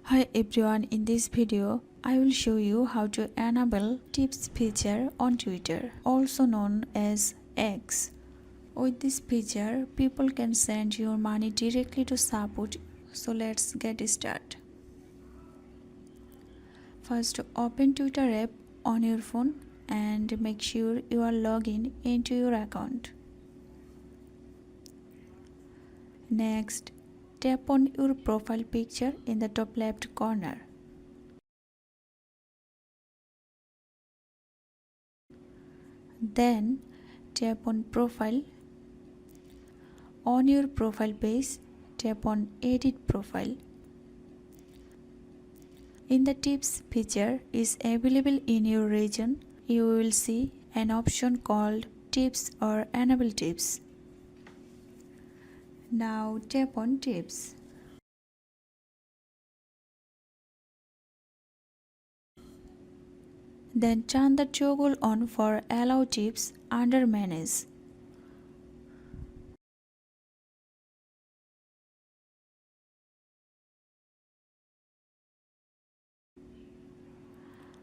Hi everyone, in this video I will show you how to enable tips feature on Twitter, also known as X. With this feature, people can send your money directly to support. So let's get started. First, open Twitter app on your phone and make sure you are logged into your account. Next, tap on your profile picture in the top left corner. Then tap on profile. On your profile page, tap on edit profile. In the tips feature is available in your region, you will see an option called tips or enable tips. Now tap on tips. Then turn the toggle on for allow tips under manage.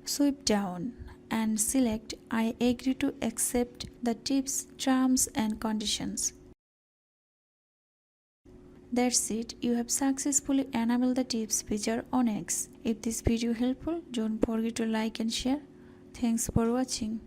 Swipe down and select I agree to accept the tips terms and conditions. That's it, you have successfully enabled the tips feature on X. If this video helpful, don't forget to like and share. Thanks for watching.